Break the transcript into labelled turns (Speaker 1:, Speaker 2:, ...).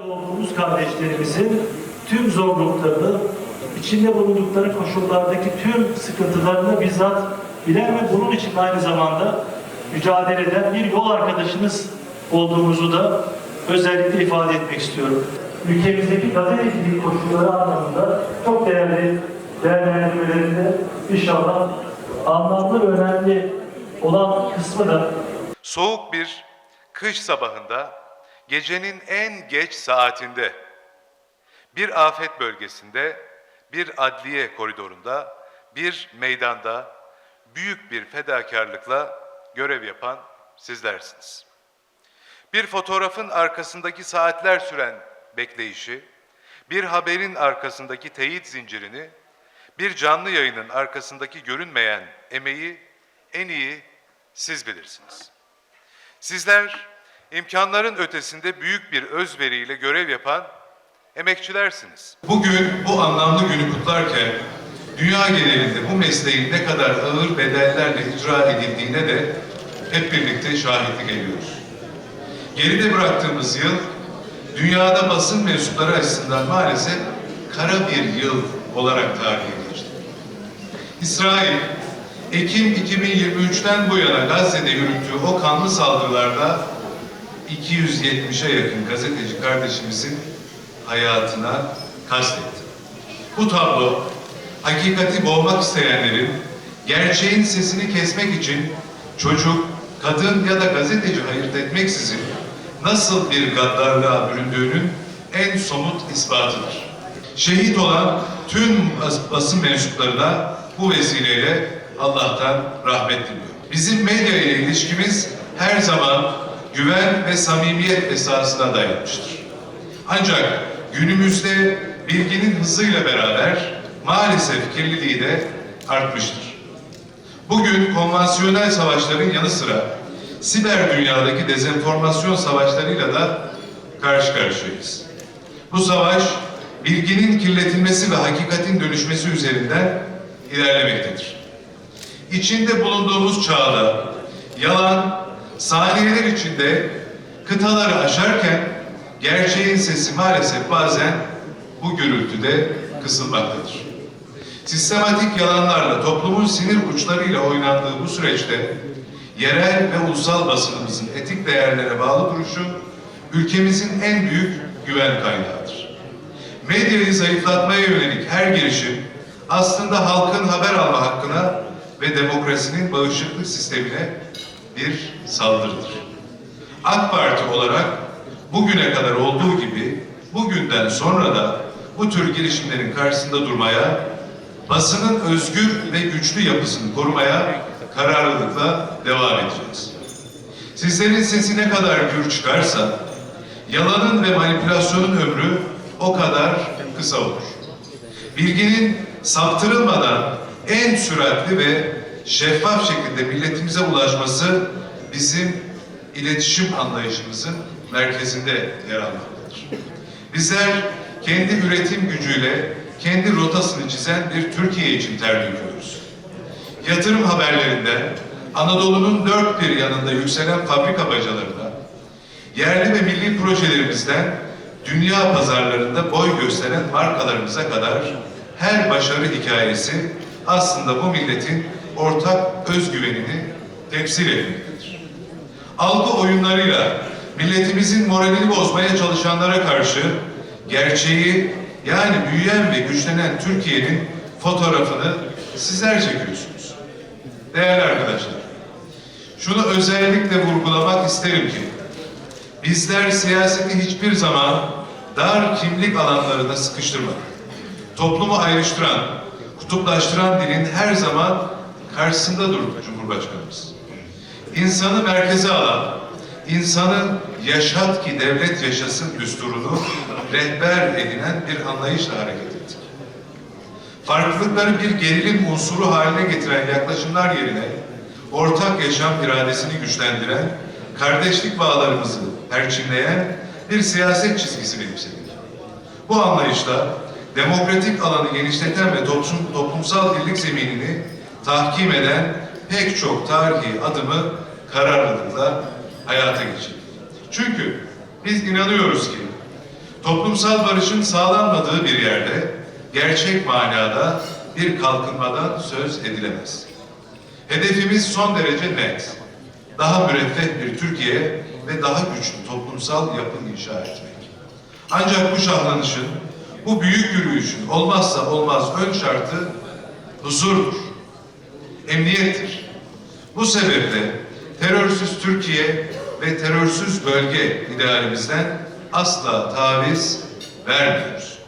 Speaker 1: Olduğumuz kardeşlerimizin tüm zorluklarını, içinde bulundukları koşullardaki tüm sıkıntılarını bizzat bilen ve bunun için aynı zamanda mücadele eden bir yol arkadaşınız olduğumuzu da özellikle ifade etmek istiyorum. Ülkemizdeki gazetecilik koşulları anlamında çok değerli değerlendirmelerinde inşallah anlamlı ve önemli olan kısmı da
Speaker 2: soğuk bir kış sabahında, gecenin en geç saatinde, bir afet bölgesinde, bir adliye koridorunda, bir meydanda büyük bir fedakarlıkla görev yapan sizlersiniz. Bir fotoğrafın arkasındaki saatler süren bekleyişi, bir haberin arkasındaki teyit zincirini, bir canlı yayının arkasındaki görünmeyen emeği en iyi siz bilirsiniz. Sizler imkanların ötesinde büyük bir özveriyle görev yapan emekçilersiniz.
Speaker 3: Bugün bu anlamlı günü kutlarken dünya genelinde bu mesleğin ne kadar ağır bedellerle icra edildiğine de hep birlikte şahitlik ediyoruz. Geride bıraktığımız yıl dünyada basın mensupları açısından maalesef kara bir yıl olarak tarihe geçti. İsrail, Ekim 2023'ten bu yana Gazze'de yürüttüğü o kanlı saldırılarda 270'e yakın gazeteci kardeşimizin hayatına kastetti. Bu tablo, hakikati boğmak isteyenlerin gerçeğin sesini kesmek için çocuk, kadın ya da gazeteci ayırt etmeksizin nasıl bir gaddarlığa büründüğünün en somut ispatıdır. Şehit olan tüm basın mensuplarına bu vesileyle Allah'tan rahmet diliyorum. Bizim medya ile ilişkimiz her zaman güven ve samimiyet esasına dayanmıştır. Ancak günümüzde bilginin hızıyla beraber maalesef kirliliği de artmıştır. Bugün konvansiyonel savaşların yanı sıra siber dünyadaki dezenformasyon savaşlarıyla da karşı karşıyayız. Bu savaş bilginin kirletilmesi ve hakikatin dönüşmesi üzerinden ilerlemektedir. İçinde bulunduğumuz çağda yalan saniyeler içinde kıtaları aşarken gerçeğin sesi maalesef bazen bu gürültüde kısılmaktadır. Sistematik yalanlarla toplumun sinir uçlarıyla oynandığı bu süreçte yerel ve ulusal basınımızın etik değerlere bağlı duruşu ülkemizin en büyük güven kaynağıdır. Medyayı zayıflatmaya yönelik her girişim aslında halkın haber alma hakkına ve demokrasinin bağışıklık sistemine bir saldırıdır. AK Parti olarak bugüne kadar olduğu gibi bugünden sonra da bu tür girişimlerin karşısında durmaya, basının özgür ve güçlü yapısını korumaya kararlılıkla devam edeceğiz. Sizlerin sesi ne kadar gür çıkarsa, yalanın ve manipülasyonun ömrü o kadar kısa olur. Bilginin saptırılmadan en süratli ve şeffaf şekilde milletimize ulaşması bizim iletişim anlayışımızın merkezinde yer almaktadır. Bizler kendi üretim gücüyle kendi rotasını çizen bir Türkiye için ter döküyoruz. Yatırım haberlerinden Anadolu'nun dört bir yanında yükselen fabrika bacalarına, yerli ve milli projelerimizden dünya pazarlarında boy gösteren markalarımıza kadar her başarı hikayesi aslında bu milletin ortak özgüvenini temsil etmektedir. Algı oyunlarıyla milletimizin moralini bozmaya çalışanlara karşı gerçeği, yani büyüyen ve güçlenen Türkiye'nin fotoğrafını sizler çekiyorsunuz. Değerli arkadaşlar, şunu özellikle vurgulamak isterim ki bizler siyaseti hiçbir zaman dar kimlik alanlarına sıkıştırmadık. Toplumu ayrıştıran, kutuplaştıran dilin her zaman karşısında durdu Cumhurbaşkanımız. İnsanı merkeze alan, insanı yaşat ki devlet yaşasın düsturunu rehber edinen bir anlayışla hareket ettik. Farklılıkları bir gerilim unsuru haline getiren yaklaşımlar yerine ortak yaşam iradesini güçlendiren, kardeşlik bağlarımızı perçinleyen bir siyaset çizgisi benimsedik. Bu anlayışla demokratik alanı genişleten ve toplumsal birlik zeminini tahkim eden pek çok tarihi adımı kararlılıkla hayata geçirdik. Çünkü biz inanıyoruz ki Toplumsal barışın sağlanmadığı bir yerde gerçek manada bir kalkınmadan söz edilemez. Hedefimiz son derece net. Daha müreffeh bir Türkiye ve daha güçlü toplumsal yapı inşa etmek. Ancak bu şahlanışın, bu büyük yürüyüşün olmazsa olmaz ön şartı huzurdur, emniyettir. Bu sebeple terörsüz Türkiye ve terörsüz bölge idealimizden asla taviz vermiyoruz.